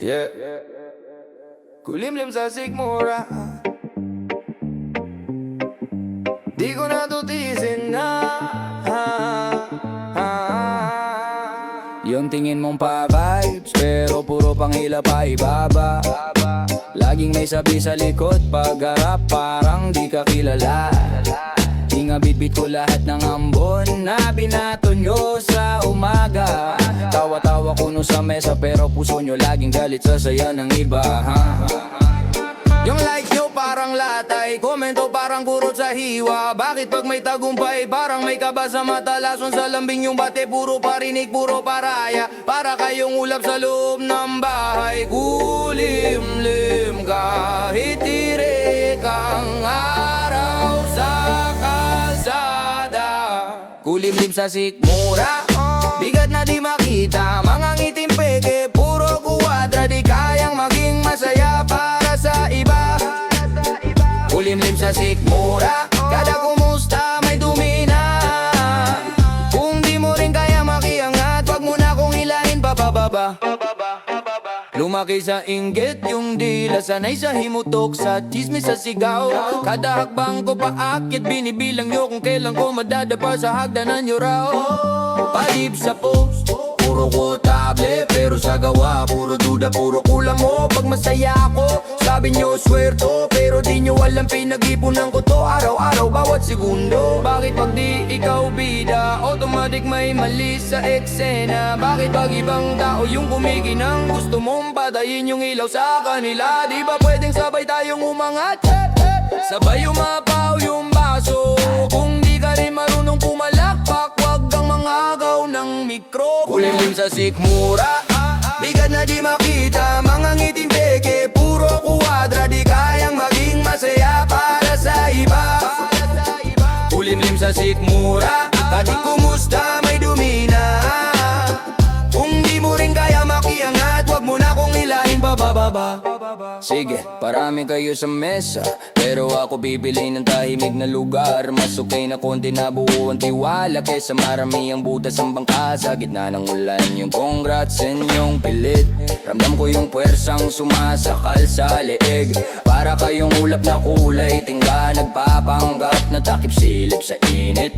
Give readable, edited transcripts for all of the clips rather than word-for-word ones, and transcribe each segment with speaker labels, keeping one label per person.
Speaker 1: Yeah. Kulimlim sa sikmura, di ko na tutisin na. Yung tingin mong pa-vibes, pero puro panghila pa ibaba. Laging may sabi sa likod, pag-harap parang di ka kilala. Di nga bitbit ko lahat ng ambon na binato nyo sa umaga. Tawa-tawa kuno sa mesa pero puso nyo laging galit sa saya ng iba, ha? Yung like nyo parang latay, komento parang kurot sa hiwa. Bakit pag may tagumpay parang may kaba sa mata? Lason sa lambing yung bate, puro parinig, puro paraya. Para kayong ulap sa loob ng bahay. Kulimlim kahit tirik ang araw sa kalsada. Kulimlim sa sikmura, bigat na di makita, mga ngiting peke, puro kuwadra. Di kayang maging masaya para sa iba. Kulimlim sa sikmura, kada kumusta may dumi na. Kung di mo rin kaya makiangat, wag mo na kong hilahin bababa. Lumaki sa inggit yung dila, sanay sa himutok, sa chismis sa sigaw. Kada hakbang ko paakyat, binibilang nyo kung kailan ko madadapa sa hagdanan nyo raw. Palib sa post, puro ko table, pero sa gawa puro duda, puro kulang mo pag masaya ako. Sabi nyo swerto, pero di nyo alam pinag-ipunan ko to araw-araw, bawat segundo. Bakit pag di ikaw bida, automatic may mali sa eksena? Bakit pag ibang tao yung kumikinang, gusto mong patayin yung ilaw sa kanila? Di ba pwedeng sabay tayong umangat? Sabay umapaw yung baso. Kung di ka rin marunong pumalakpak, wag kang mangagaw ng mikro. Kulimlim sa sikmura, bigat na di makita, mga ngiting peke, puro kuwadra. Di kayang maging masaya para sa iba. Kulimlim sa sikmura, kahit kumusta may dumi na. Kung di mo rin kaya makiangat, wag mo na kong hilahin bababa. Sige, parami kayo sa mesa, pero ako bibili ng tahimik na lugar. Mas okay na konti na buo ang tiwala, kesa marami ang butas ang bangka sa gitna ng ulan. Yung congrats sa inyong pilit, ramdam ko yung puwersang sumasakal sa leeg. Para kayong ulap na kulay tingga, nagpapanggap na takip silip sa init.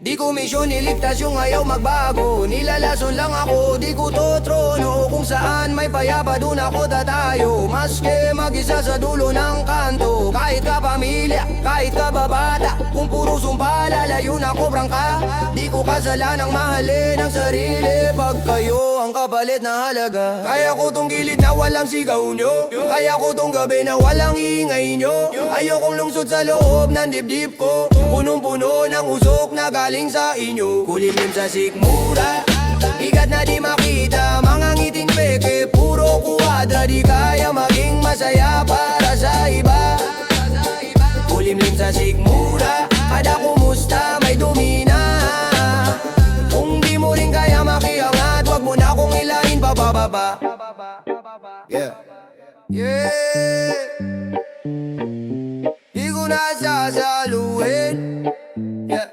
Speaker 1: Di ko misyon iligtas yung ayaw magbago, nilalason lang ako, di ko to trono. Kung saan may payapa dun ako tatayo, maski mag-isa sa dulo ng kanto. Kahit ka pamilya, kahit ka babata, kung puro sumpa lalayo na ko prangka. Di ko kasalanang mahalin ang sarili pag kayo ang kapalit na halaga. Kaya ko tong gilid na walang sigaw nyo, kaya ko tong gabi na walang ingay nyo. Ayokong lungsod sa loob ng dibdib ko, punong-puno ng usok na galing sa inyo. Kulimlim sa sikmura, bigat na di makita, mga ngiting peke, puro kuwadra. Di kaya maging masaya para sa iba. Kulimlim sa sikmura, kada kumusta may dumi na. Kung di mo rin kaya makiangat, wag mo na kong hilahin bababa. Yeah. Di ko na sasaluhin, yeah.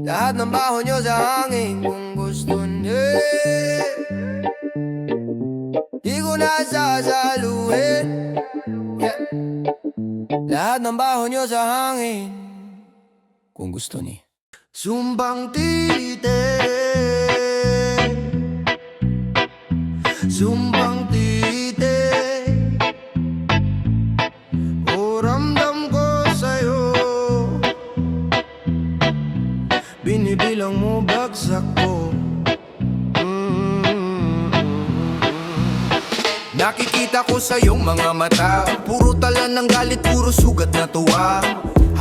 Speaker 1: Lahat ng baho nyo sa hangin kung gusto nyo. Di ko na sasaluhin, yeah. Lahat ng baho nyo sa hangin kung gusto ni. Sumbang titik, sumbang titik, o ramdam ko sa'yo. Binibilang mo bagsak ko. Nakikita ko sa iyong mga mata, puro tala ng galit, puro sugat na tuwa.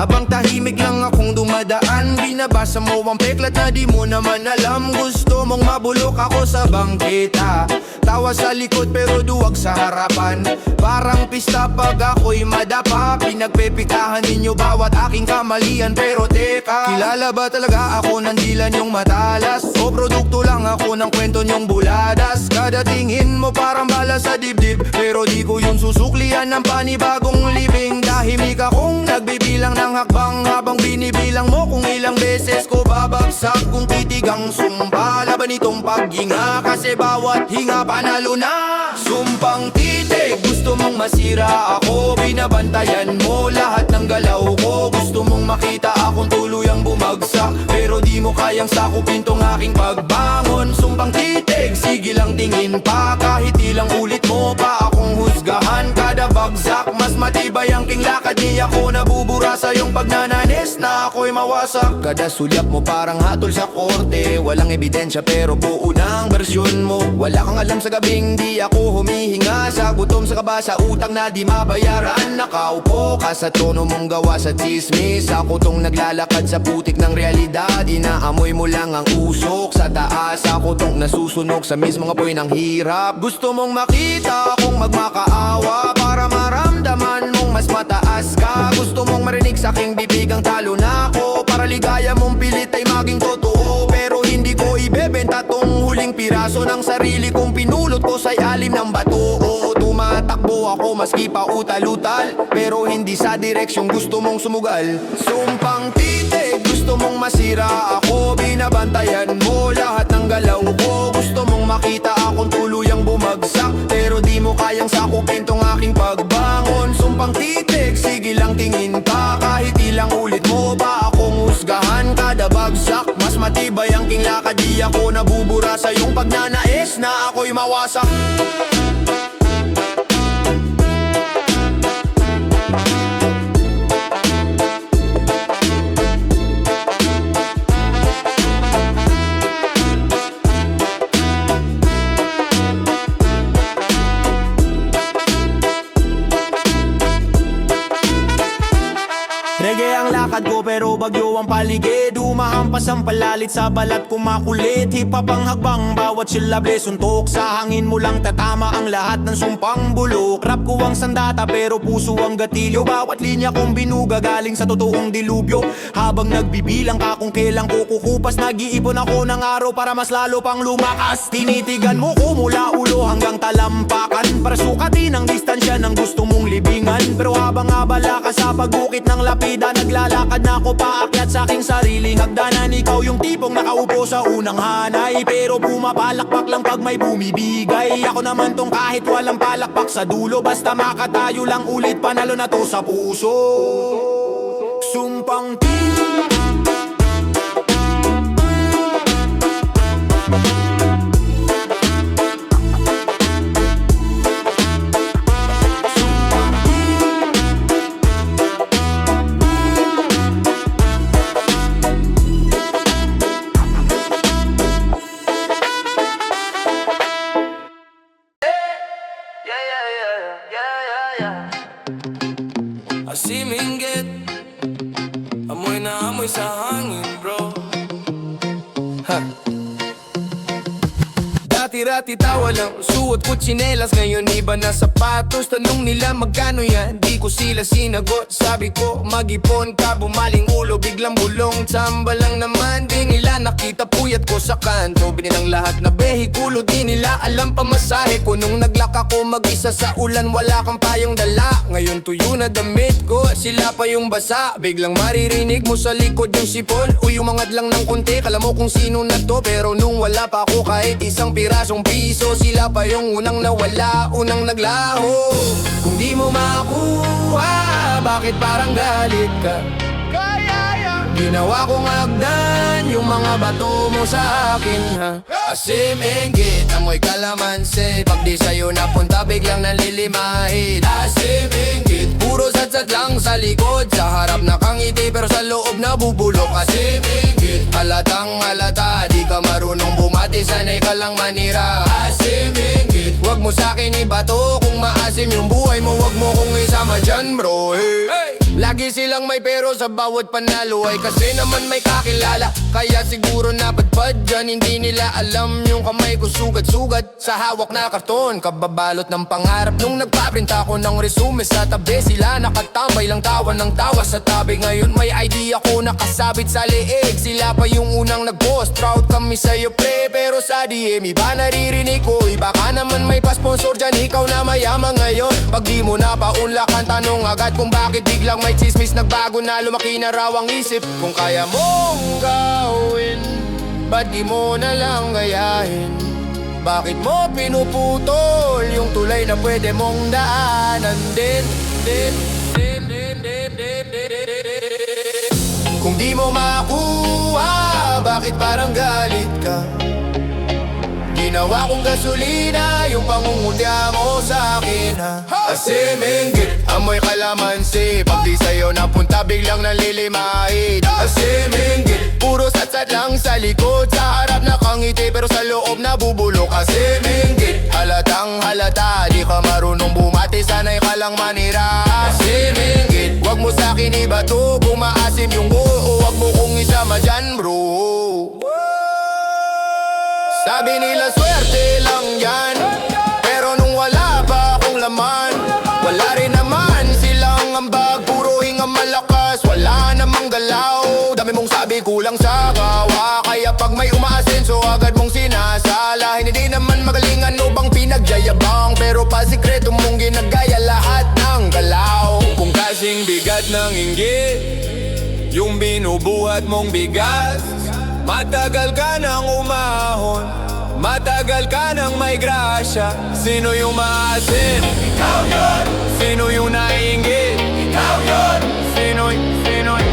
Speaker 1: Habang tahimik lang akong dumadaan, binabasa mo ang peklat na di mo naman alam. Gusto mong mabulok ako sa bangketa, tawa sa likod pero duwag sa harapan. Parang pista pag ako'y madapa, pinagpepikahan ninyo bawat aking kamalian. Pero teka, kilala ba talaga ako ng dila niyong matalas? O produkto lang ako ng kwento niyong buladas? Kada tingin mo parang bala sa dibdib, pero di ko yung susuklian ng panibagong libing. Tahimik akong nagbibilang ng hakbang, habang binibilang mo kung ilang beses ko babagsak. Kung titigang sumpa laban itong paghinga, kasi bawat hinga panalo na.
Speaker 2: masira ako, binabantayan mo lahat ng galaw ko. Gusto mong makita akong tuluyang bumagsak, pero di mo kayang sakupin tong aking pagbangon. Sumpang titig, sige lang tingin pa, kahit ilang ulit mo pa akong husgahan. Kada bagsak, mas matibay ang king lakad, di ako nabubura sa iyong pagnananis na ako'y mawasak. Kada sulyap mo parang hatol sa korte, walang ebidensya pero buo ng bersyon mo. Wala kang alam sa gabing di ako humihinga, sa gutom, sa kaba, sa utang na di mabayaran. Nakaupo ka sa tono mong gawa sa chismis, ako tong naglalakad sa putik ng realidad. Inaamoy mo lang ang usok sa taas, ako tong nasusunog sa mismong apoy ng hirap. Gusto mong makita akong magmakaawa para maramdaman mong mas mataas ka. Gusto mong marinig sa aking bibig ang talo na ako, para ligaya mong pilit ay maging totoo. Pero hindi ko ibebenta tong huling piraso ng sarili kong pinulot ko sa ilalim ng bato. Oo, tumatakbo ako maski pa utal-utal, pero hindi sa direksyong gusto mong sumugal. Sumpang titig, gusto mong masira ako, binabantayan mo lahat ng galaw ko. Gusto mong makita akong tuluyang bumagsak, pero di mo kayang sakupin tong aking pagbangon. Sumpang titig, sige lang tingin pa, kahit ilang ulit mo pa akong husgahan. Kada bagsak, mas matibay ang king lakad, di ako nabubura sa iyong pagnanais na ako'y mawasak. Reggae ang lakad ko pero bagyo ang paligid, umahampas ang palalit sa balat ko makulit. Hip-hop ang hagbang, bawat syllable suntok, sa hangin mo lang tatama ang lahat ng sumpang bulok. Rap ko ang sandata pero puso ang gatilyo, bawat linya kong binuga galing sa totoong dilubyo. Habang nagbibilang ka kung kailang kukukupas, nag-iipon ako ng araw para mas lalo pang lumakas. Tinitigan mo ko mula ulo hanggang talampakan, para sukatin ang distansya ng gusto mong libingan. Pero habang abala ka sa pagbukit ng lapida, naglalakad na ako paakyat sa aking sariling hagdanan. Ikaw yung tipong nakaupo sa unang hanay, pero pumapalakpak lang pag may bumibigay. Ako naman tong kahit walang palakpak sa dulo, basta makatayo lang ulit, panalo na to sa puso. Sumpang titig,
Speaker 3: Asiminggit, amoy na amoy sa hangin, bro. Dati-rati tawa lang, suot ko tsinelas, ngayon iba na sapatos. Tanong nila magkano yan, di ko sila sinagot. Sabi ko mag-ipon ka, bumaling ulo, biglang bulong. Tsamba lang naman, di nila nakita puyat ko sa kanto. Binilang lahat na behikulo, di nila alam pamasahe ko. Nung naglak ako mag-isa sa ulan, wala kang payong dala. Ngayon tuyo na damit ko, sila pa yung basa. Biglang maririnig mo sa likod yung sipon, o yung mga lang ng konti, kala mo kung sino na to. Pero nung wala pa ako kahit isang pirasong piso, sila pa yung unang nawala, unang naglaho. Kung di mo makuha, bakit parang galit ka? Ginawa kong hagdan yung mga bato mo sa akin, ha? Asiminggit, amoy kalamansi, pag di sa'yo napunta biglang nalilimahid. Asiminggit, puro sadsad lang sa likod, sa harap nakangiti pero sa loob nabubulok. Asiminggit, halatang halata, di ka marunong bumati, sanay ka lang manira. Asiminggit, wag mo sa'kin ibato, kung maasim yung buhay mo wag mo kong isama dyan, bro. Hey! Lagi silang may pero sa bawat panalo ay kasi naman may kakilala. Kaya siguro napadpad dyan, hindi nila alam yung kamay ko sugat-sugat sa hawak na karton, kababalot ng pangarap. Nung nagpaprinta ko ng resume sa tabi, sila nakatambay lang tawa ng tawa sa tabi. Ngayon may idea ko nakasabit sa leeg, sila pa yung unang nag-post. Proud kami sa'yo pre, pero sa DM iba naririnig ko. Iba ka naman may pa-sponsor dyan, ikaw na mayaman ngayon. Pag di mo na paunlakan, tanong agad kung bakit biglang may chismis. Nagbago na, lumaki na raw ang isip. Kung kaya mong gawin, ba't di mo na lang gayahin? Bakit mo pinuputol yung tulay na pwede mong daanan din? Kung di mo makuha, bakit parang galit ka? Ginawa kong gasolina yung pangungutya mo sa'kin ha. Asiminggit, amoy kalamansi. Pag di sa'yo napunta biglang nalilimahid. Asiminggit, puro satsat lang sa likod. Sa harap nakangiti pero sa loob nabubulok. Asiminggit, halatang halata. Di ka marunong bumati, sanay ka lang manira. Asiminggit, wag mo sa'kin ibato. Kung maasim yung buo, wag mo kong isama dyan bro. Sabi nila swerte lang yan, pero nung wala pa akong laman, wala rin naman silang ambag. Puro hinga malakas, wala namang galaw. Dami mong sabi kulang sa gawa, kaya pag may umaasenso agad mong sinasala. Hindi naman magaling ano bang pinagyayabang, pero pa sikreto mong ginagaya lahat ng galaw. Kung kasing bigat ng inggit yung binubuhat mong bigas, matagal ka nang umahon, matagal ka nang may grasya. Sino yung maasin? Ikaw yun! Sino yung naiinggit? Ikaw yun! Sino'y Sino'y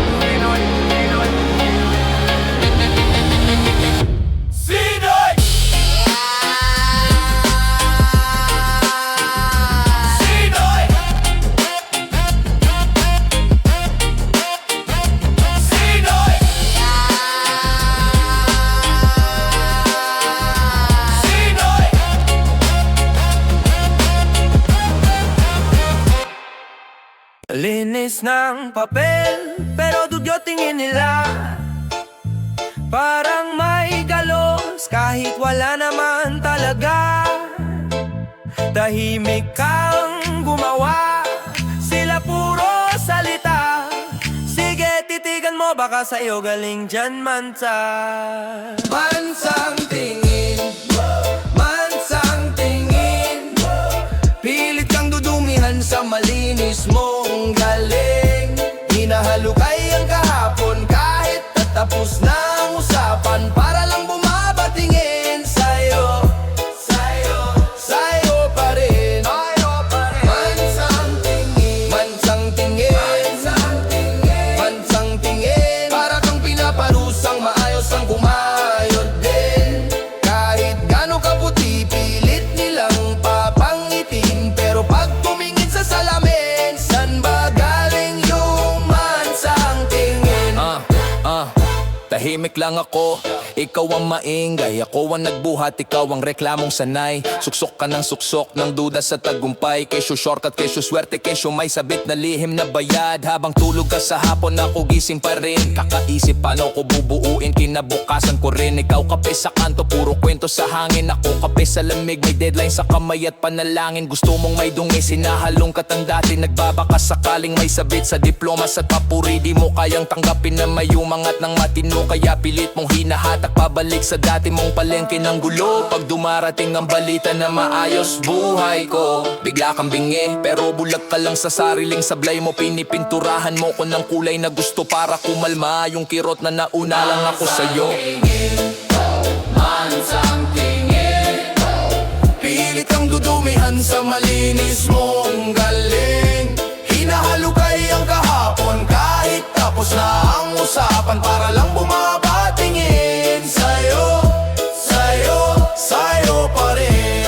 Speaker 4: Linis ng papel, pero dugyot tingin nila. Parang may galos, kahit wala naman talaga. Tahimik kang gumawa, sila puro salita. Sige, titigan mo, baka sa'yo galing dyan mansa. Mansang tingin, mansang tingin. Pilit kang dudumihan sa malinis mong galing. Hinahalukay ang kahapon kahit tatapos na ang usapan, para lang bumabatingin sa'yo, sa'yo, sa'yo pa rin. Mansang tingin, mansang tingin, mansang tingin, mansang tingin. Para kang pinaparusang maayos ang kumayod din. Kahit gano'ng kaputi, pilit nilang papangitin. Pero pag tumingin sa salamin, san ba galing yung mansang tingin?
Speaker 1: Tahimik lang ako, ikaw ang maingay. Ako ang nagbuhat, ikaw ang reklamong sanay. Suksok ka ng suksok ng duda sa tagumpay. Kesyo shortcut, kesyo swerte, kesyo may sabit na lihim na bayad. Habang tulog ka sa hapon, ako gising pa rin. Kakaisip paano ko bubuuin, kinabukasan ko rin. Ikaw kape sa kanto, puro kwento sa hangin. Ako kape sa lamig, may deadline sa kamay at panalangin. Gusto mong may dungi, sinahalong ka tang dati. Nagbabaka sakaling may sabit sa diplomas at papuri. Di mo kayang tanggapin na may umangat ng matino, kaya pilit mong hinahatak pabalik sa dati mong palengke ng gulo. Pag dumarating ang balita na maayos buhay ko, bigla kang bingi, pero bulag ka lang sa sariling sablay mo. Pinipinturahan mo ko ng kulay na gusto para kumalma yung kirot na nauna lang ako sa'yo.
Speaker 3: Mansang tingin, pilit kang dudumihan sa malinis mong galing. Hinahalukay ang kahapon kahit tapos na ang usapan, para lang bumabatingin sa'yo, sa'yo, sa'yo pa rin.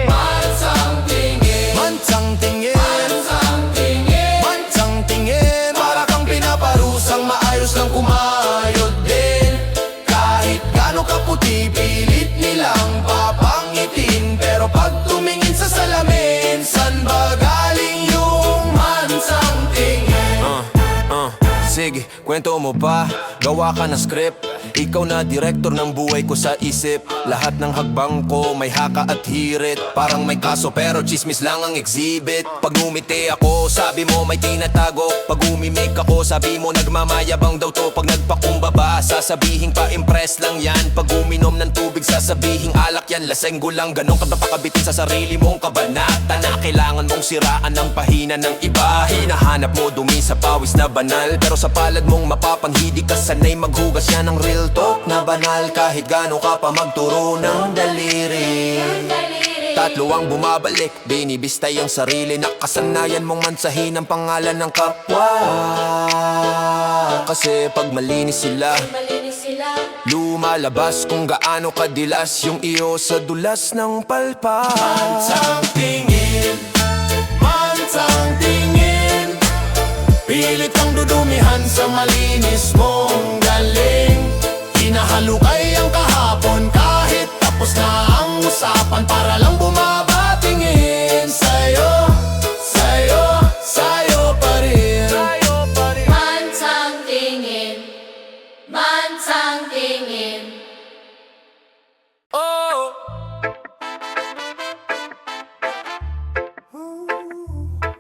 Speaker 3: Mansang tingin, mansang tingin, mansang tingin, mansang tingin. Para kang pinaparusang maayos lang kumayod din. Kahit gano'ng kaputi, pilit nilang papangitin. Pero pag tumingin sa salamin, san ba galing yung mansang tingin?
Speaker 1: Sige, kwento mo pa, gawa ka ng script. Ikaw na direktor ng buhay ko sa isip. Lahat ng hagbang ko may haka at hirit. Parang may kaso pero chismis lang ang exhibit. Pag ngumiti ako, sabi mo may tinatago. Pag umimik ako, sabi mo nagmamayabang daw to. Pag nagpakumbaba, sasabihin pa impress lang yan. Pag uminom ng tubig, sasabihin alak yan. Lasenggo lang, ganun ka napakabitin sa sarili mong kabanata, na kailangan mong siraan ng pahina ng iba. Hinahanap mo dumi sa pawis na banal, pero sa palad mong mapapanghidi ka sanay maghugas yan ng real
Speaker 3: real talk na banal kahit gaano ka pa magturo ng daliri. Tatlo ang bumabalik, binibistay ang sarili. Nakasanayan mong mansahin ang pangalan ng kapwa. Kasi pag malinis sila, lumalabas kung gaano kadilas yung iyo sa dulas ng palpa. Mansang tingin, pilit kang dudumihan sa malinis mong galing. Hinahalukay ang kahapon kahit tapos na ang usapan, para lang bumabatingin sa'yo, sa'yo pa rin.
Speaker 5: Mansang tingin.
Speaker 3: Oh.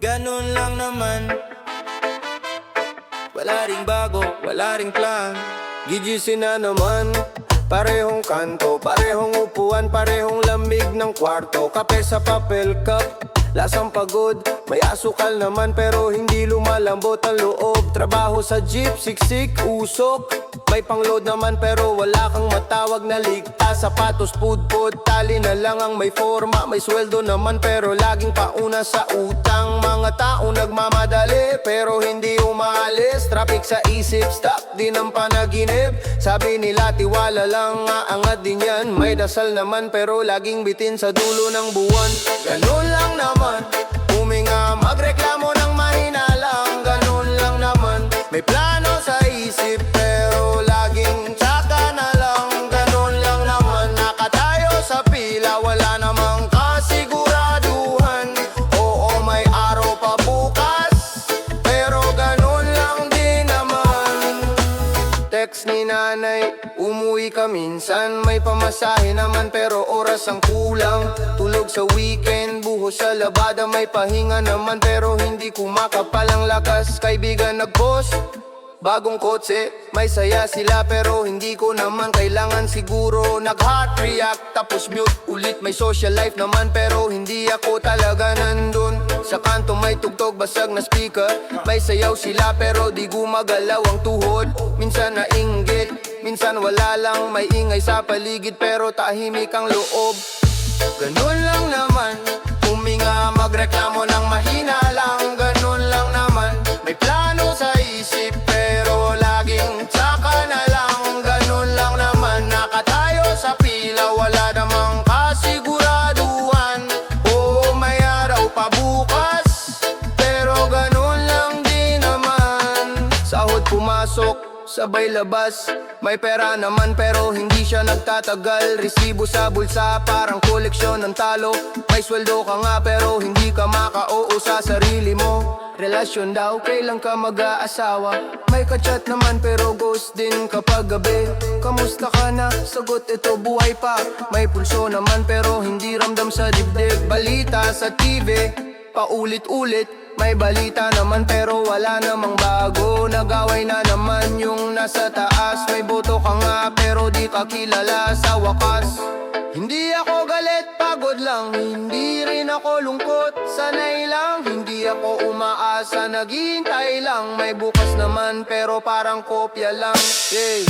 Speaker 4: Ganun lang naman. Wala ring bago, wala ring plan. Gigisin na naman. Parehong kanto, parehong upuan, parehong lamig ng kwarto. Kape sa papel cup, lasang pagod. May asukal naman pero hindi lumalambot ang loob. Trabaho sa jeep, siksik, usok. May pangload naman pero wala kang matawag na ligtas. Sapatos, pudpud, tali na lang ang may forma. May sweldo naman pero laging pauna sa utang. Mga tao nagmamadali pero hindi umalis. Traffic sa isip, stuck din ang panaginip. Sabi nila tiwala lang, aangat din yan. May dasal naman pero laging bitin sa dulo ng buwan. Ganun lang naman, huminga magreklamo ng mahina lang. Ganun lang naman, may plano sa isip pero laging tsaka na lang. Ganun lang naman, nakatayo sa pila, wala namang kasiguraduhan. Oo, may araw pa bukas, pero ganun lang din naman. Text ni nanay, umuwi ka minsan. May pamasahe naman pero oras ang kulang. Tulog sa weekend, buhos sa labada. May pahinga naman pero hindi kumakapal ang lakas. Kaibigan nag-post, bagong kotse, may saya sila pero hindi ko naman kailangan siguro. Nag-heart react tapos mute ulit. May social life naman pero hindi ako talaga nandun. Sa kanto may tugtog, basag na speaker. May sayaw sila pero di gumagalaw ang tuhod. Minsan nainggit, minsan wala lang. May ingay sa paligid pero tahimik ang loob. Ganun lang naman, huminga magreklamo ng mahina lang. Ganun lang naman, may plano sa isip pero laging tsaka na lang. Ganun lang naman, nakatayo sa pila, wala namang kasiguraduhan. Oo, may araw pa bukas, pero ganun lang din naman. Sahod pumasok, sabay labas. May pera naman pero hindi siya nagtatagal. Resibo sa bulsa parang koleksyon ng talo. May sweldo ka nga pero hindi ka maka-oo sa sarili mo. Relasyon daw, kailan ka mag-aasawa? May kachat naman pero ghost din kapag gabi. Kamusta ka na? Sagot ito, buhay pa. May pulso naman pero hindi ramdam sa dibdib. Balita sa TV, paulit-ulit. May balita naman pero wala namang bago. Nag-away na naman yung nasa taas. May boto ka nga pero di ka kilala sa wakas. Hindi ako galit, pagod lang. Hindi rin ako lungkot, sanay lang. Hindi ako umaasa, naghihintay lang. May bukas naman pero parang kopya lang. Hey,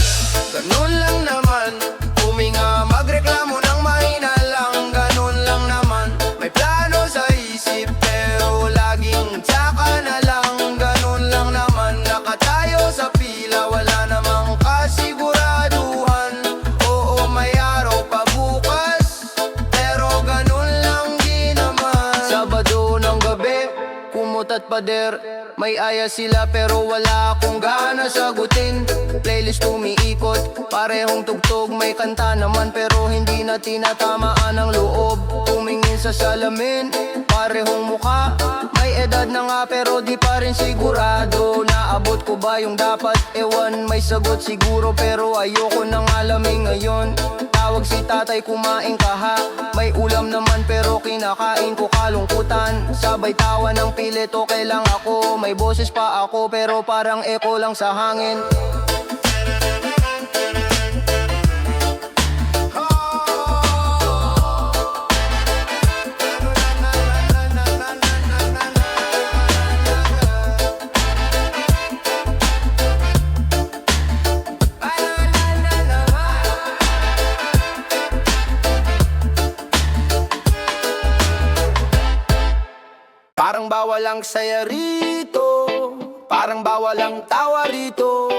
Speaker 4: ganun lang naman, huminga magreklamo ng mahina lang. Ganun lang naman, may plano sa isip pero laging tsaka na lang. Ganun lang naman, nakatayo sa pila, wala namang kasiguraduhan. Oo, may araw pa bukas, pero ganun lang din naman. Sabado ng gabi, kumot at pader. May aya sila pero wala akong gana sagutin. Playlist umiikot, parehong tugtog. May kanta naman pero hindi na tinatamaan ang loob. Tumingin sa salamin, parehong muka. May edad na nga pero di pa rin sigurado. Naabot ko ba yung dapat? Ewan, may sagot siguro pero ayoko nang alamin ngayon. Tawag si tatay, kumain ka ha? May ulam naman pero kinakain ko kalungkutan. Sabay tawa ng pilit, okay lang ako. May boses pa ako pero parang echo lang sa hangin. Parang bawal ang saya rito, parang bawal ang tawa rito.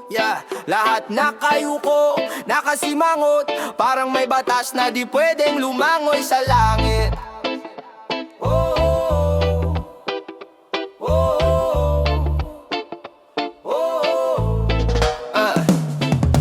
Speaker 4: Yeah, lahat nakayuko, nakasimangot, parang may batas na di pwedeng lumangoy sa langit. Oh, oh, oh, oh, oh.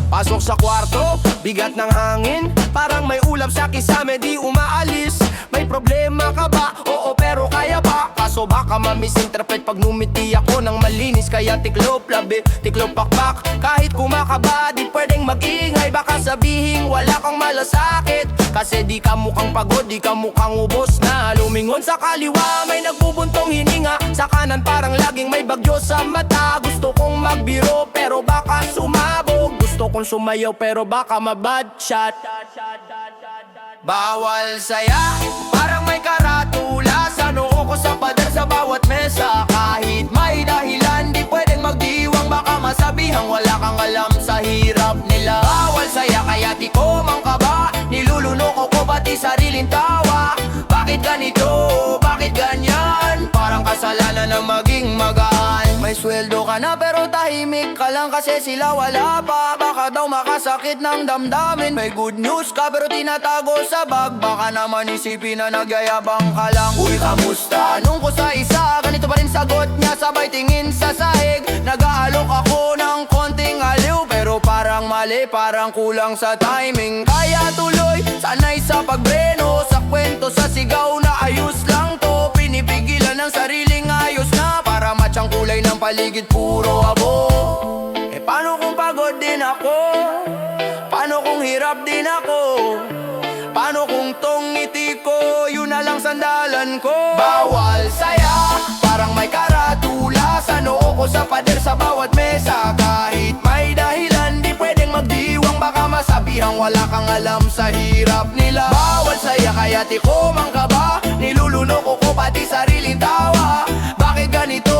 Speaker 4: Pasok sa kwarto, bigat ng hangin, parang may ulap sa kisame di umaalis. May problema ka ba? Oo, pero kaya ba? Kaso baka ma-misinterpret pag numiti ako ng malinis. Kaya tiklop labi, tiklop pakpak. Kahit kumakaba, di pwedeng mag-ingay. Baka sabihin wala kang malasakit, kasi di ka mukhang pagod, di ka mukhang ubos na. Lumingon sa kaliwa, may nagbubuntong hininga. Sa kanan parang laging may bagyo sa mata. Gusto kong magbiro pero baka sumabog. Gusto kong sumayaw pero baka ma-bad shot. Bawal saya, parang may karatula sa noo ko sa pader sa bawat mesa. Kahit may dahilan, di pwedeng magdiwang. Baka masabihang wala kang alam sa hirap nila. Bawal saya, kaya di ko mangkaba. Nilulunok ko pati sariling tawa. Bakit ganito? Bakit ganyan? Parang kasalanan na maging magaan. May sweldo ka na pero tahimik ka lang kasi sila wala pa. Baka daw makasakit ng damdamin. May good news ka pero tinatago sa bag. Baka naman isipin na nagyayabang ka lang. Uy, kamusta? Tanong ko sa isa, ganito pa rin sagot niya. Sabay tingin sa sahig. Nag-aalok ako ng konting aliw, pero parang mali, parang kulang sa timing. Kaya tuloy, sanay sa pagbreno. Sa kwento, sa sigaw na ayos lang to. Pinipigilan ng sariling ayos na. Para match ang kulay ng paligid, puro abo. Eh paano kung pagod din ako? Paano kung hirap din ako? Paano kung tong ngiti ko, yun na lang sandalan ko? Bawal saya, parang may karatula sa noo ko sa pader sa bawat mesa. Kahit may dahilan, di pwedeng magdiwang. Baka masabihang wala kang alam sa hirap nila. Bawal saya, kaya di ko mangkaba. Nilulunok ko pati sariling tawa. Bakit ganito?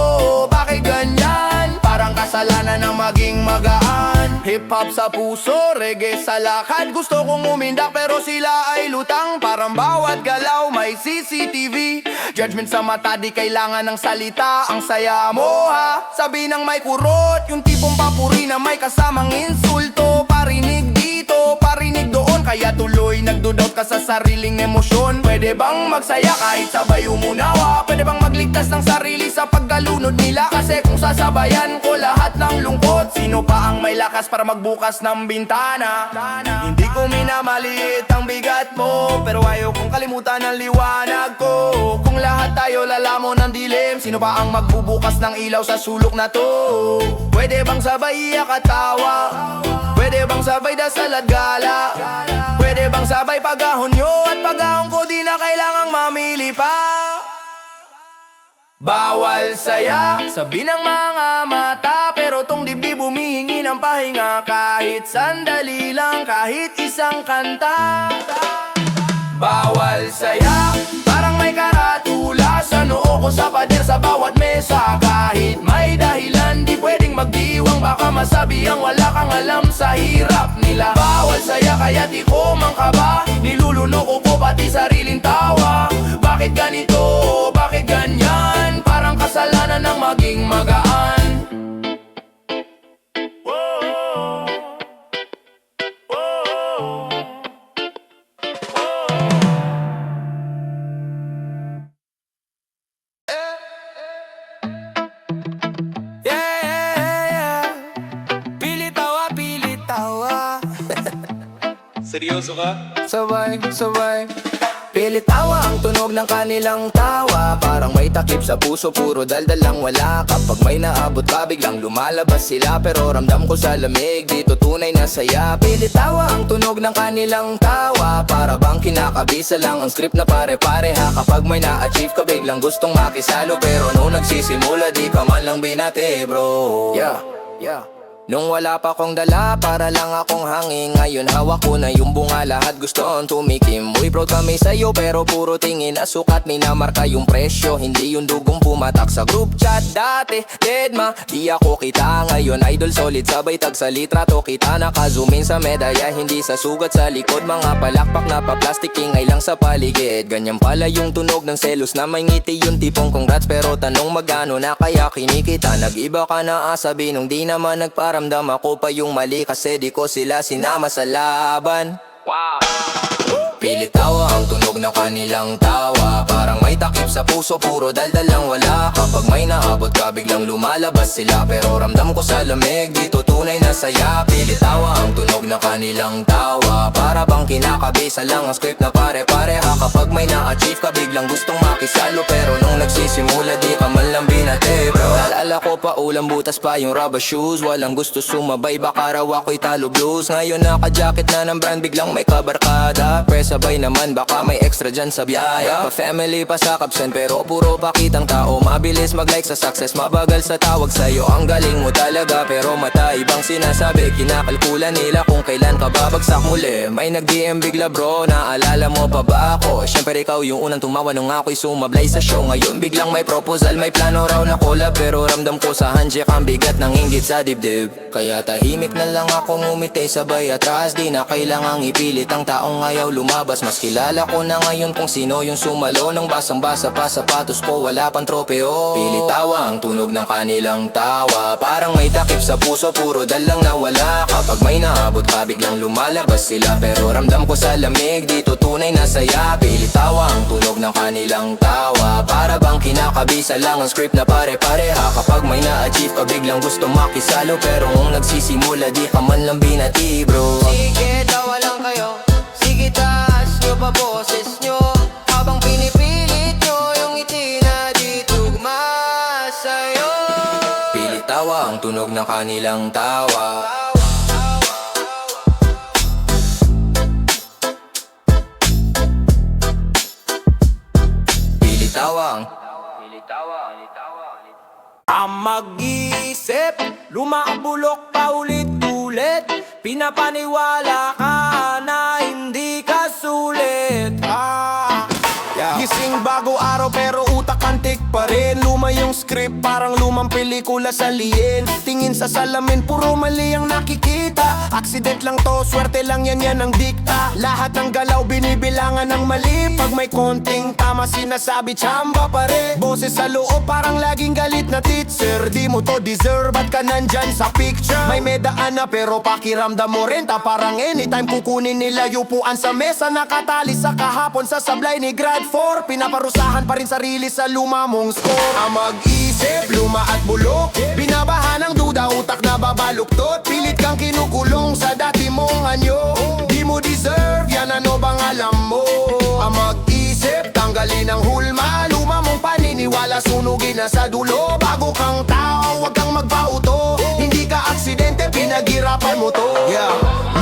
Speaker 4: Bakit ganyan? Parang kasalanan ng maging magaan. Hip-hop sa puso, reggae sa lakad. Gusto kong umindak pero sila ay lutang. Parang bawat galaw may CCTV. Judgment sa mata, di kailangan ng salita. Ang saya mo ha, sabi ng may kurot. Yung tipong papuri na may kasamang insulto. Parinig dito, parinig doon. Kaya tuloy nagdudoubt ka sa sariling emosyon. Pwede bang magsaya kahit sabay umunawa? Pwede bang magligtas ng sarili sa pagkalunod nila? Kasi kung sasabayan ko lahat ng lungkot, sino pa ang may lakas para magbukas ng bintana? Hindi ko minamaliit ang bigat mo, pero ayaw kong kalimutan ang liwanag ko. Kung lahat tayo lalamon ng dilim, sino pa ang magbubukas ng ilaw sa sulok na to? Pwede bang sabay iyak at tawa? Pwede bang sabay dasal at gala? Pwede bang sabay pagahon nyo at pagahon ko, di na kailangang mamili pa? Bawal saya, sabi ng mga mata, pero tong dibdib humihingi ng pahinga. Kahit sandali lang, kahit isang kanta. Bawal saya, parang may karatula sa noo ko sa pader sa bawat mesa. Kahit may dahilan, di pwedeng magdiwang. Baka masabihang wala kang alam sa hirap nila. Bawal saya, kaya di ko mangkaba. Nilulunok ko pati sariling tawa. Bakit ganito? Bakit ganyan? Parang kasalanan ng maging magaan.
Speaker 2: Seryoso ka?
Speaker 1: Sabay, sabay. Pilit tawa ang tunog ng kanilang tawa. Parang may takip sa puso, puro daldal lang wala. Kapag may naabot ka, biglang lumalabas sila. Pero ramdam ko sa lamig, dito tunay na saya. Pilit tawa ang tunog ng kanilang tawa. Para bang kinakabisa lang ang script na pare-pareha. Kapag may na-achieve ka, biglang gustong makisalo. Pero nung nagsisimula, di ka man lang binati, bro. Yeah, yeah.
Speaker 3: Nung wala pa akong dala, para lang akong hangin. Ngayon hawak ko na yung bunga, lahat gusto ang tumikim. Uy proud kami sa'yo pero puro tingin na sukat. Minamarka yung presyo, hindi yung dugong pumatak sa group chat. Dati, deadma, di ako kita. Ngayon idol solid, sabay tag sa litrato kita. Naka-zoom in sa medaya, hindi sa sugat sa likod. Mga palakpak na pa-plastic, ingay lang sa paligid. Ganyan pala yung tunog ng selos na may ngiti. Yung tipong congrats pero tanong magano na kaya kinikita. Nag-iba ka na asabi nung di naman nagparamdam. Ako pa yung mali kasi di ko sila sinama sa laban. Pilit tawa ang tunog ng kanilang tawa. Parang may takip sa puso, puro daldal lang wala. Kapag may naabot ka, biglang lumalabas sila. Pero ramdam ko sa lamig, dito tunay na saya. Pilit tawa ang tunog ng kanilang tawa. Para bang kinakabisa lang ang script na pare-pareha. Kapag may na-achieve ka, biglang gustong makisalo. Pero nung nagsisimula, di ka man lang binate bro. Alala ko pa ulam butas pa yung rubber shoes. Walang gusto sumabay, baka raw ako'y talo blues. Ngayon naka-jacket na ng brand, biglang may kabarkada. Sabay naman baka may extra dyan sa biyaya. Pa-family pa sa kapsen pero puro pakitang tao. Mabilis mag-like sa success, mabagal sa tawag sa'yo. Ang galing mo talaga pero mata ibang sinasabi. Kinakalkula nila kung kailan ka babagsak muli. May nag-DM bigla bro, naalala mo pa ba ako? Syempre ikaw yung unang tumawa nung ako'y sumablay sa show. Ngayon biglang may proposal, may plano raw na collab. Pero ramdam ko sa handshake ang bigat ng inggit sa dibdib. Kaya tahimik na lang ako ngumiti sabay atras. Di na kailangang ipilit ang taong ayaw lumabas. Mas kilala ko na ngayon kung sino yung sumalo. Nang basang-basa pa sapatos ko, wala pang tropeo. Pilit tawa ang tunog ng kanilang tawa. Parang may takip sa puso, puro dalang nawala. Kapag may naabot ka, biglang lumalabas sila. Pero ramdam ko sa lamig, dito tunay na saya. Pilit tawa ang tunog ng kanilang tawa. Para bang kinakabisa lang ang script na pare-pareha. Kapag may na-achieve ka, biglang gusto makisalo. Pero kung nagsisimula, di ka man lang binati bro.
Speaker 4: Sige, tawa lang kayo. Sige, taas nyo pa boses nyo. Habang pinipilit nyo yung ngiti na di tugma sa'yo.
Speaker 3: Pilit tawa ang tunog ng kanilang tawa. Pilit tawa ang mag-isip, lumabulok pa ulit-ulit. Pinapaniwala ka na hindi ka sulit.
Speaker 4: Gising bago araw pero utak antik pa rin. Luma yung script parang lumang pelikula sa liin. Tingin sa salamin puro mali ang nakikita. Accident lang to, swerte lang yan ang dikta. Lahat ng galaw binibilangan ng mali. Pag may konting tama sinasabi tsamba pa rin. Boses sa loob parang laging galit na teacher. Di mo to deserve at ka nandyan sa picture. May medaan na pero pakiramdam mo renta. Parang anytime kukunin nila yupuan sa mesa. Nakatali sa kahapon sa sablay ni grad 4. Pinaparusahan pa rin sarili sa luma mong score. Ang mag-isip, luma at bulok. Binabahan ng duda, utak na babaluktot. Pilit kang kinukulong sa dati mong anyo. Di mo deserve, yan ano bang alam mo? Ang mag-isip, tanggalin ang hulma. Luma mong paniniwala, sunugin na sa dulo. Bago kang tao, wag kang magpauto. Hindi ka aksidente, pinaghirapan mo to.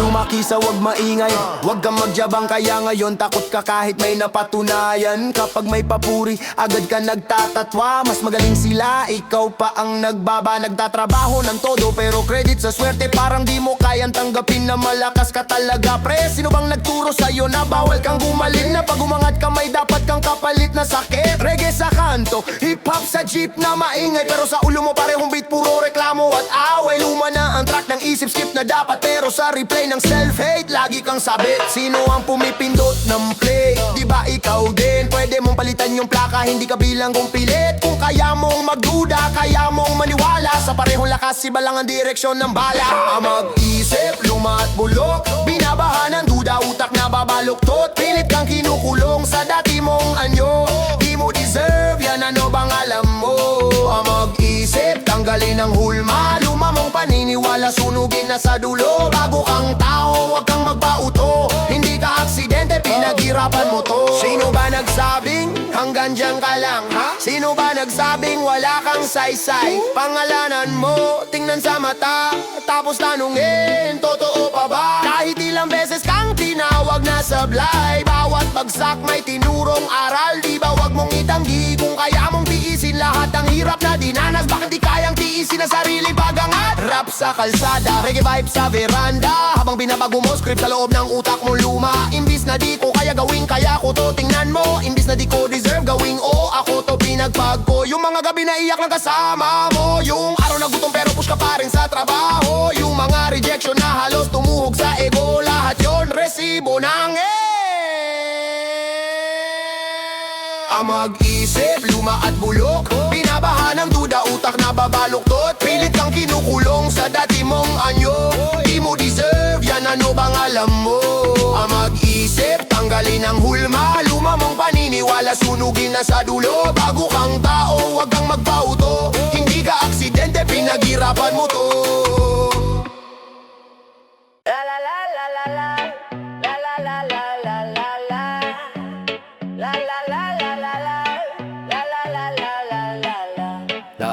Speaker 4: Lumaki sa wag maingay, wag kang magyabang. Kaya ngayon takot ka kahit may napatunayan. Kapag may papuri, agad ka nagtatatwa. Mas magaling sila, ikaw pa ang nagbaba. Nagtatrabaho ng todo pero credit sa swerte. Parang di mo kayang tanggapin na malakas ka talaga pre. Sino bang nagturo sa'yo na bawal kang gumaling? Na pag umangat ka may dapat kang kapalit na sakit. Reggae sa kanto, hip-hop sa jeep na maingay. Pero sa ulo mo parehong beat, puro reklamo at away. Luma na ang track ng isip, skip na dapat. Pero sa replay ng self-hate, lagi kang sabit. Sino ang pumipindot ng play? Di ba ikaw din? Pwede mong palitan yung plaka, hindi ka bilang kumpilit. Kung kaya mong magduda, kaya mong maniwala. Sa parehong lakas, iba lang ang direksyon ng bala. Ang mag-isip, luma at bulok. Binabahan ng duda, utak na babaluktot. Pilit kang kinukulong sa dati mong anyo. Di mo deserve, yan ano bang alam mo? Ang mag-isip, tanggalin ang hulma. Luma mong paniniwala, sunugin na sa dulo. Bago kang tao, wag kang magpauto. Hindi ka aksidente, pinaghirapan mo to. Sino ba nagsabing hanggang dyan ka lang? Sino ba nagsabing wala kang saysay? Pangalanan mo, tingnan sa mata. Tapos tanungin, totoo pa ba? Kahit ilang beses kang tinawag na sablay. Bawat bagsak may tinurong aral. Di ba wag mong itanggi kung kaya mong tiisin lahat ng hirap na dinanas? Bakit di kayang tiisin?
Speaker 3: di sinasarili pagangat. Rap sa kalsada, reggae vibe sa veranda. Habang binabago mo script sa loob ng utak mo luma. Imbis na di ko kaya gawin, kaya ko to tingnan mo. Imbis na di ko deserve gawing ako to pinagpagko. Yung mga gabi na iyak lang kasama mo. Yung araw na gutom pero push ka pa rin sa trabaho. Yung mga rejection na halos tumuhog sa ego. Lahat yon resibo ng Ang mag-isip, luma at bulok. Binabahan ng duda, utak na babaluktot. Pilit kang kinukulong sa dati mong anyo. Di mo deserve, yan ano bang alam mo? Ang mag-isip, tanggalin ang hulma. Luma mong paniniwala, sunugin na sa dulo. Bago kang tao, wag kang magpauto. Hindi ka aksidente, pinaghirapan mo to.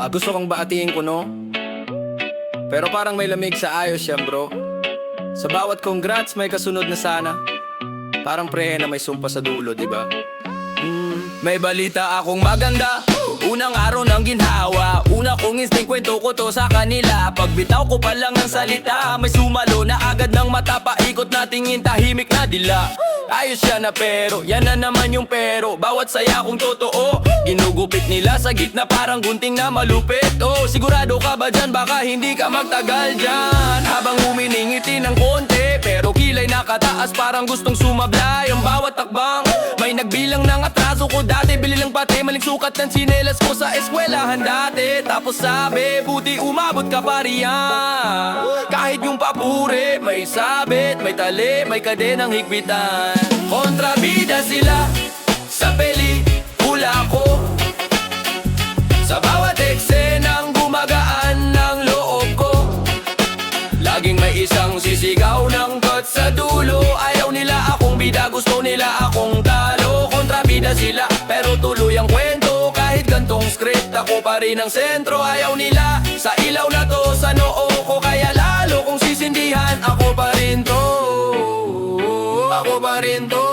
Speaker 6: Gusto kong baatiin ko, no? Pero parang may lamig sa ayos yan, bro. Sa bawat congrats may kasunod na sana. Parang prehe na may sumpa sa dulo, di ba? May balita akong maganda. Unang araw ng ginhawa. Una kong instinct, kwento ko to sa kanila. Pagbitaw ko pa lang ng salita, may sumalo na agad ng mata. Paikot na tingin, tahimik na dila. Ayos siya na pero, yan na naman yung pero. Bawat saya kong totoo, ginugupit nila sa gitna parang gunting na malupit. Oh, sigurado ka ba dyan? Baka hindi ka magtagal dyan. Habang huminingiti ng konti, pero kilay nakataas parang gustong sumablay. Ang bawat takbang, may nagbilang ng atraso ko dati. Bili lang pati, maling sukat ng tsinelas ko sa eskwelahan dati. Tapos sabi, buti umabot ka pa riyan. Kahit yung papuri, may sabit, may tali, may kadenang higpitan. Kontrabida sila sa pelikula ko. Sa bawat eksenang gumagaan ng loob ko. Laging may isang sisigaw ng guts sa dulo. Ayaw nila akong bida, gusto nila akong talo. Kontrabida sila, pero tuloy ang kwento. Kahit gantong script, ako pa rin ang sentro. Ayaw nila sa ilaw na to, sa noo ko. Kaya lalo kung sisindihan, ako pa rin to. Ako pa rin to.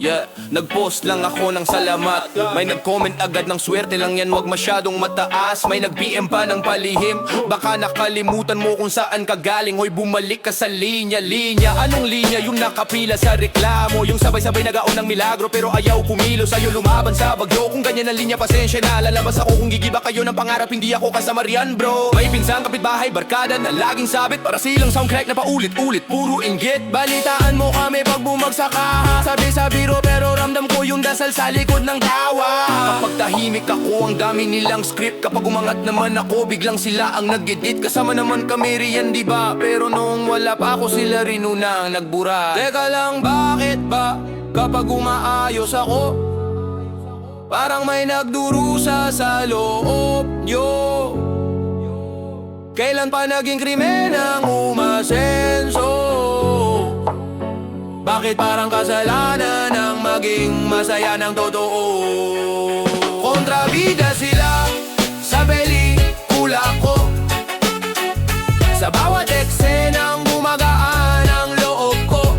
Speaker 6: Yeah, nag-post lang ako ng salamat. May nag-comment agad ng swerte lang yan, wag masyadong mataas. May nag-PM pa ng palihim, baka nakalimutan mo kung saan ka galing. Hoy, bumalik ka sa linya-linya. Anong linya? Yung nakapila sa reklamo. Yung sabay-sabay nagaon ng milagro pero ayaw kumilos. Ayaw lumaban sa bagyo. Kung ganyan ang linya, pasensya na. Lalabas ako kung gigiba kayo ng pangarap. Hindi ako kasama riyan, bro. May pinsang kapitbahay, barkada na laging sabit. Para silang soundtrack na paulit-ulit, puro inggit. Balitaan mo kami pag bumagsak ka. Sabi-sabi pero ramdam ko yung dasal sa likod ng tawa. Kapag tahimik ako, ang dami nilang script. Kapag umangat naman ako, biglang sila ang nag-edit. Kasama naman kami riyan, diba? Pero nung wala pa ako, sila rin unang nagbura. Teka lang, bakit ba? Kapag umaayos ako, parang may nagdurusa sa loob nyo. Kailan pa naging krimen ang umasenso? Bakit parang kasalanan ang maging masaya ng totoo? Kontrabida sila sa pelikula ko. Sa bawat eksenang gumagaan ang loob ko.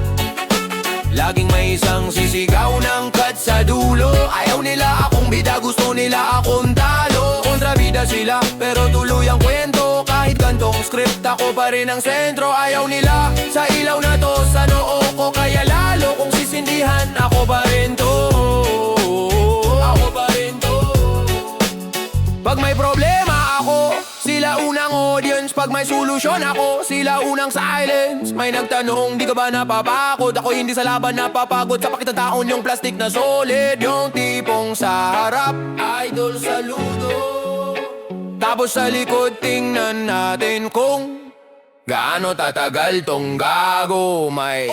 Speaker 6: Laging may isang sisigaw ng cut sa dulo. Ayaw nila akong bida, gusto nila akong talo. Kontrabida sila, pero tuloy ang kwento. Kahit gantong script, ako pa rin ang sentro. Ayaw nila sa ilaw na to, sa noo ko. Kaya lalo kung sisindihan, ako pa rin to. Ako pa rin to. Pag may problema ako, sila unang audience. Pag may solusyon ako, sila unang silence. May nagtanong, di ka ba napapakot? Ako hindi sa laban napapagod. Sa pakitang taon yung plastic na solid. Yung tipong sa harap, idol saludo. Tapos sa likod tingnan natin kung gaano tatagal tong gago may.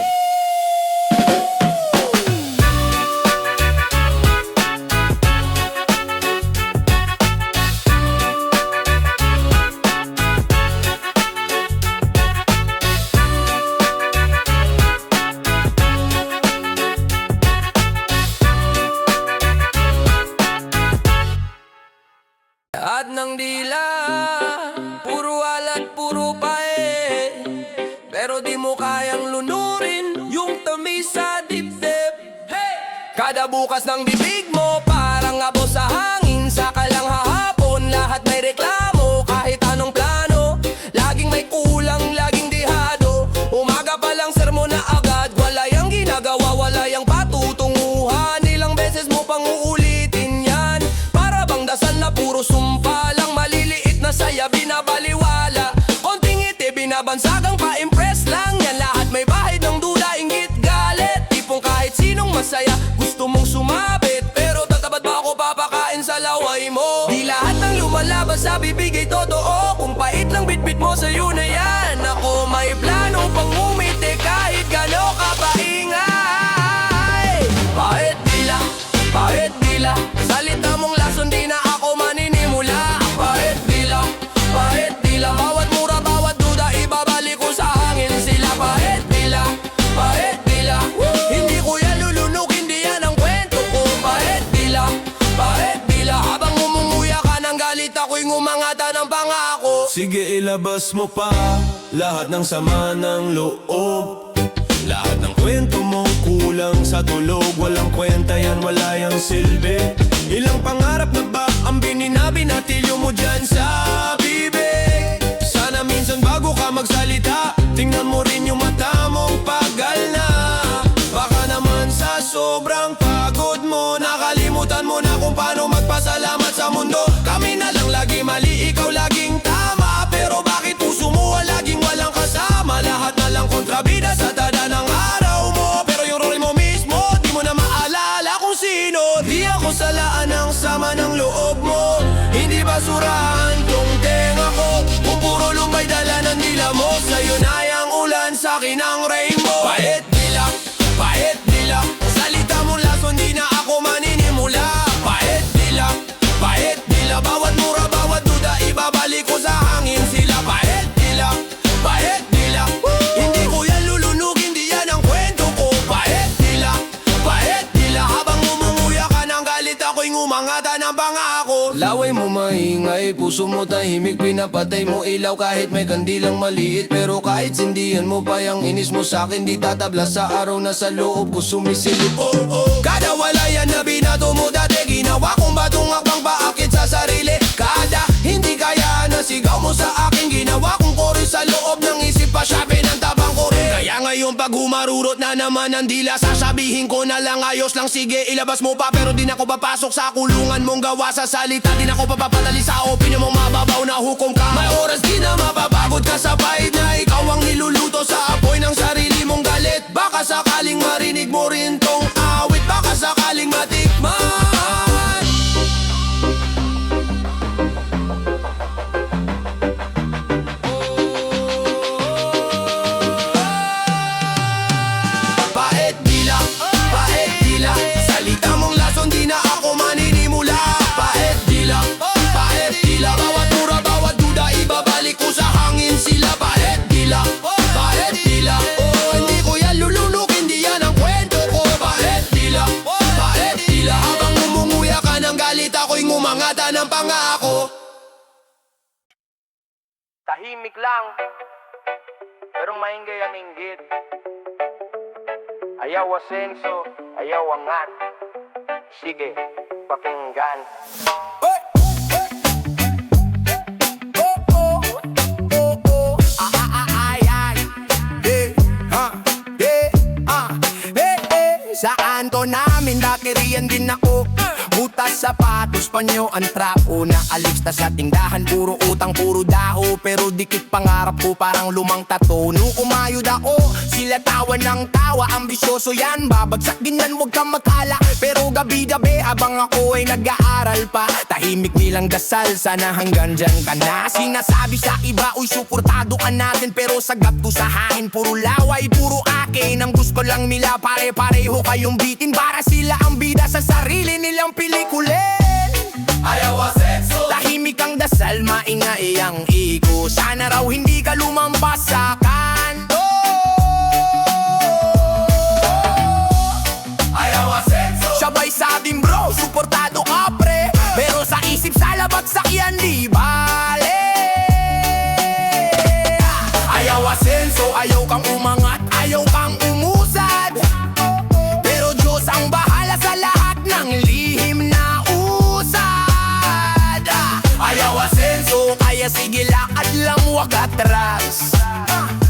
Speaker 6: At ng dila, puro alat, puro pae. Pero di mo kayang lunurin yung tamis sa dibdib. Hey! Kada bukas ng bibig mo parang abo sa hangin. Saka lang hahapon, lahat may reklamo.
Speaker 3: bansagang pa-impress lang yan. Lahat may bahid ng duda, inggit, galit. Tipong kahit sinong masaya, gusto mong sumabit. Pero tatabad ba ako papakain sa laway mo? Di lahat ng lumalaban sa bibig ay totoo. Kung pait lang bitbit mo sa'yo na yan. Ako may plano pang umiti kahit gano'n ka paingay. Pait dila, salita mong lason di na ako maninimula. Pait dila, bawat mura, bawat duda, ibabalik ko sa hangin sila. Pait dila, hindi ko yan lulunok, hindi yan ang kwento ko. Pait dila, habang umunguya ka ng galit, ako'y ngumangata ng pangako.
Speaker 4: Sige ilabas mo pa lahat ng sama ng loob. Lahat ng kwento mong kulang sa tulog. Walang kwenta yan, wala yang silbi. Ilang pangarap na ba ang bininatilyo mo dyan sa bibig? Sana minsan bago ka magsalita, tingnan mo rin yung mata mong pagal na. Baka naman sa sobrang pagod mo, nakalimutan mo na kung paano magpasalamat sa mundo. Kami na lang lagi mali, ikaw laging tama. Pero bakit puso mo laging walang kasama? Lahat na lang kontrabida sa tada ng araw mo. Pero yung role mo mismo, di mo na maalala kung sino. Di ako salaan ng sama ng loob mo. Hindi basurahan tong tenga ko. Kung puro lumbay dala ng dila mo, sa'yo na yung ulan, sa'kin ang rainbow. Pait dila, salita mong lason, di na ako maninimula. Pait dila, bawat mura, bawat duda, ibabalik ko sa hangin sila. Pait dila, hindi ko yan lulunok, hindi yan ang kwento ko. Pait dila, habang umunguya ka ng galit, ako'y ngumangata ng pangako. Laway mo maingay, puso mo tahimik, pinapatay mo ilaw kahit may kandilang maliit. Pero kahit sindihan mo pa yung inis mo sa'kin, di tatabla sa araw na sa loob ko sumisilip. Kada walayan na binato mo dati, ginawa kong batong akbang paakit sa sarili. Kada hindi kaya na sigaw mo sa akin, ginawa kong kore sa loob ng isip pa siya pinantabang ko rin. Kaya ngayon pag humarurot na naman ang dila, sasabihin ko na lang ayos lang, sige ilabas mo pa. Pero di na ako papasok sa kulungan mong gawa sa salita. Di na ako papapadali sa opinion mong mababaw na hukom ka. May oras di na mapapagod ka sa pahit na ikaw ang niluluto sa apoy ng sarili mong galit. Baka sakaling marinig mo rin tong awit, baka sakaling matikman. Pait dila, salita mong lason, di na ako maninimula. Pait dila, bawat mura, bawat duda, ibabalik ko sa hangin sila. Pait dila, hindi ko yan lulunok, hindi yan ang kwento ko. Pait dila, habang umunguya ka ng galit, ako'y ngumangata ng pangako. Tahimik lang, pero maingay ang inggit. Ayaw asenso, ayaw angat. Sige, pakinggan. Sa kanto namin, dakirian din ako. Butas, sapatos, panyo, ang trapo. Naalis na sa tindahan, puro utang, puro daho. Pero dikit pangarap ko, parang lumang tato. Nung umayod ako, sila tawa ng tawa. Ambisyoso yan, babagsak din yan, huwag kang makala. Pero gabi-gabi, habang ako ay nag-aaral pa, tahimik nilang dasal, sana hanggang dyan ka na. Sinasabi sa iba, uy, suportado ka natin. Pero sagap to sa hangin, puro laway, puro akin. Ang gusto lang nila, pare-pareho kayong bitin. Para sila ang bida sa sarili nilang pelikulin.
Speaker 2: Ayaw asenso,
Speaker 3: Tahimik ang dasal, maingay ang ego. Sana raw hindi ka lumampas sa kanto.
Speaker 2: ayaw asenso,
Speaker 3: Sabay sabing bro, suportado ka pre. Pero sa isip sa labagsak yan di bale. Ayaw asenso, ayaw kang umangat, ayaw kang umusad. Pero Diyos ang bahala sa lahat ng lihim na usad. Ayaw asenso, kaya sige lakad lang, wag atras.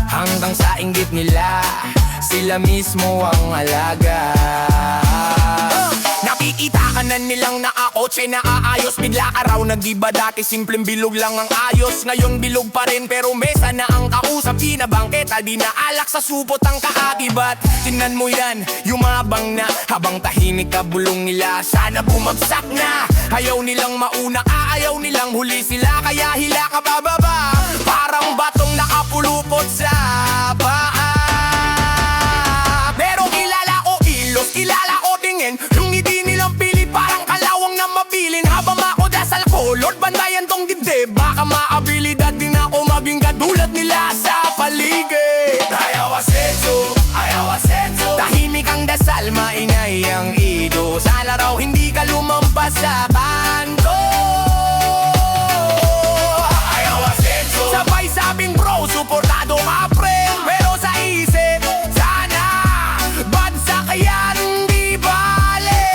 Speaker 3: Hanggang sa inggit nila, sila mismo ang alaga. Iitakanan nilang nakakotse na aayos. Bigla ka raw nag-iba, dati simpleng bilog lang ang ayos. Ngayon bilog pa rin pero mesa na ang kausap. Di na bangketa, di na alak sa supot ang kaakibat. Tingnan mo yan, yumabang na habang tahimik ka bulong nila. Sana bumagsak na. Ayaw nilang mauna, ayaw nilang huli sila. Kaya hila ka bababa, parang batong nakapulupot sa paa. Pero kilala ko ilos, kilala ko tingin. Yung ngiti nilang pilit parang kalawang na mabilin. Habang makodas alkolod, bandayan tong dibdib. Baka maabilidad din ako maging katulad nila sa paligid. Ayaw asenso, ayaw asenso. Tahimik ang dasal, maingay ang ido. Sana raw hindi ka lumampas sa kanto. Ayaw asenso. Sabay sabing bro, suportado ka pre. Pero sa isip, sana bansa kaya hindi bale.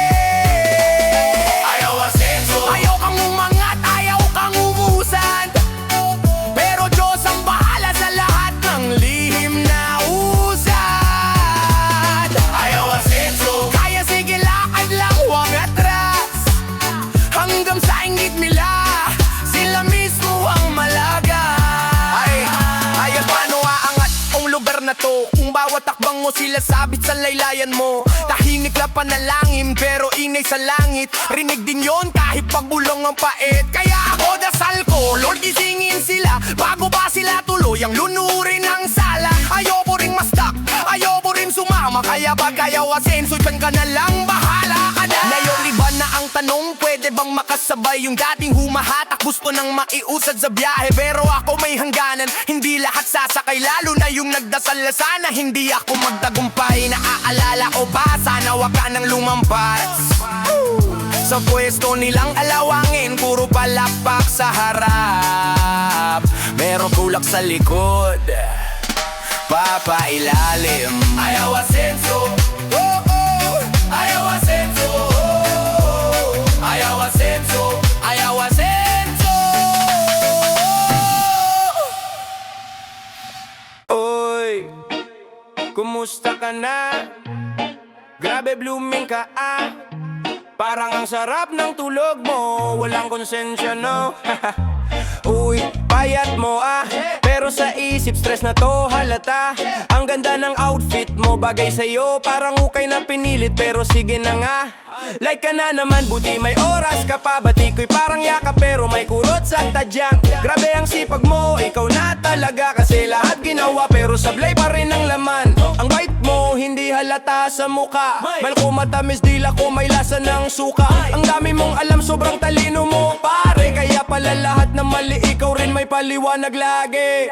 Speaker 3: Ayaw asenso. Ayaw kang umangat, ayaw kang umusan. Pero Diyos ang bahala sa lahat ng lihim na usad. Ayaw asenso. Kaya sige lakad lang, huwag atras. Hanggang sa ingit nila, sila mismo ang malaga. Ay paano aangat ang lugar na to? Kung bawat takbang mo sila sabit sa laylayan mo. Tahimik na panalangin pero ingay sa langit. Rinig din yon kahit pagbulong ang pait. Kaya ako dasal ko, Lord gisingin sila bago pa sila tuluyang lunurin ang sala. Ayoko ring mastak, ayoko rin sumama. Kaya pag ayaw asenso, dyan ka na lang, bahala ka na. Ngayon iba na ang tanong, pwede bang makasabay yung dating humahatak? Gusto nang maiusad sa biyahe pero ako may hangganan. Hindi lahat sasakay, lalo na yung nagdasal na sana hindi ako magtagumpay. Naaalala ko ba, sana wag ka nang lumampas. Sa pwesto nilang alawangin, puro palapak sa harap. Merong tulak sa likod, papailalim. Ayaw asenso, oh, oh. Ayaw asenso, oh. Ayaw asenso, ayaw asenso.
Speaker 4: Oy, kumusta ka na? Grabe blooming ka Parang ang sarap ng tulog mo, walang konsensya no. Uy, payat mo pero sa isip stress na to halata. Ang ganda ng outfit mo, bagay sa'yo, parang hukay na pinilit. Pero sige na nga, like ka na naman, buti may oras ka pa. Bati ko'y parang yaka pero may kurot sa tadyang. Grabe ang sipag mo, ikaw na talaga. Kasi lahat ginawa pero sablay pa rin ang laman. Ang bait mo, hindi halata sa muka. Malko matamis, dila ko may lasa ng suka. Ang dami mong alam, sobrang talino mo pare. Kaya pala lahat na mali, ikaw rin may paliwanag lagi.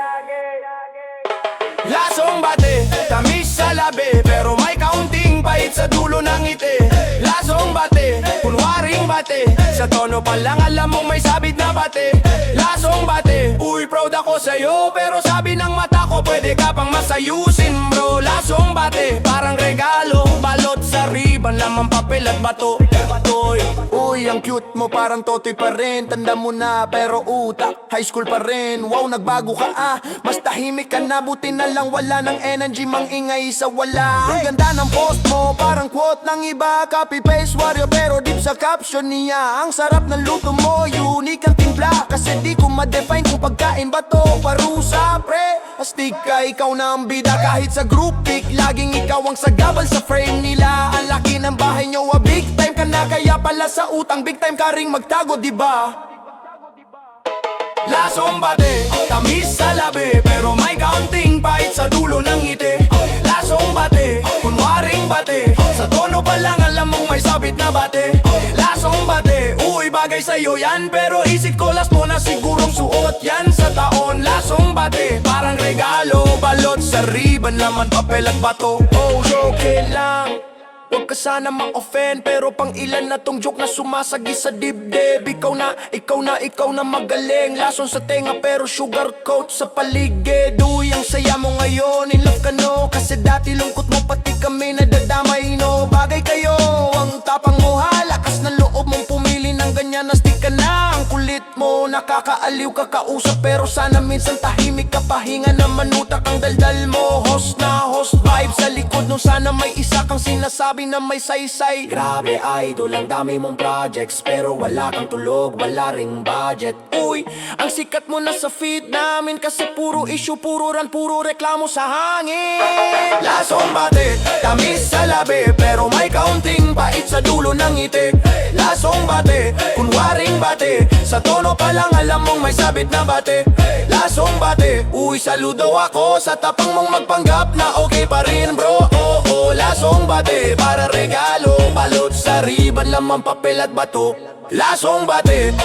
Speaker 4: Lasong bate, tamis sa labi, pero may kaunting pait sa dulo ng ngiti. Lasong bate, kunwaring bate, sa tono pa lang alam mong may sabit na bate. Lasong bate, uy proud ako sa'yo, pero sabi ng mata ko pwede ka pang masayusin bro. Lasong bate, parang regalo, balot sa riban, lamang papel at bato.
Speaker 2: Uy, ang cute mo parang totoy pa rin. Tanda mo na pero utak high school pa rin. Wow, nagbago ka mas tahimik ka na. Buti na lang wala ng energy, mangingay sa wala. Ang ganda ng post mo, parang quote ng iba. Copy paste warrior pero deep sa caption niya. Ang sarap ng luto mo, unique ang timpla. Kasi di ko ma-define kung pagkain ba to parusa pre. Astig ka, ikaw na ang bida kahit sa group pic. Laging ikaw ang sagabal sa frame nila. Ang laki ng bahay nyo, big time ka na. Kaya pala sa utang, big time ka ring magtago, diba?
Speaker 3: Lasong bate, tamis sa labi, pero may kaunting pait sa dulo ng ngiti. Lasong bate, kunwaring bate, sa tono pa lang alam mong may sabit na bate. Lasong bate, uy bagay sa'yo yan, pero isip ko last mo na sigurong suot yan sa taon. Lasong bate, parang regalo, balot sa riban, laman papel at bato.
Speaker 4: Oh, okay lang, huwag ka sana ma-offend, pero pang ilan na tong joke na sumasagi sa dibdib. Ikaw na magaling. Lason sa tenga pero sugar coat sa paligid. Uy, ang saya mo ngayon, in love ka no. Kasi dati lungkot mo, pati kami nadadamay no. Bagay kayo, ang tapang mo, lakas ng loob mong pumili ng ganyan. Nastig ka na, ang kulit mo,
Speaker 3: nakakaaliw kakausap pero sana minsan tahimik ka pahinga naman utak ang daldal mo. Host na host vibe sa likod nung sana may isa kang sinasabi na may saysay. Grabe idol, ang dami mong projects pero wala kang tulog, wala ring budget. Uy, ang sikat mo na sa feed namin kasi puro issue, puro ran, puro reklamo sa hangin. Lasong bate, tamis sa labi pero may kaunting bait sa dulo ng itik. Lasong bate, kunwaring bate, sa tono pa lang alam mong may sabit na bate. Lasong bate, uy saludo ako sa tapang mong magpanggap na okay pa rin bro. Oo, lasong bate, para regalo, balot sa riban lamang papel at bato. Lasong bate,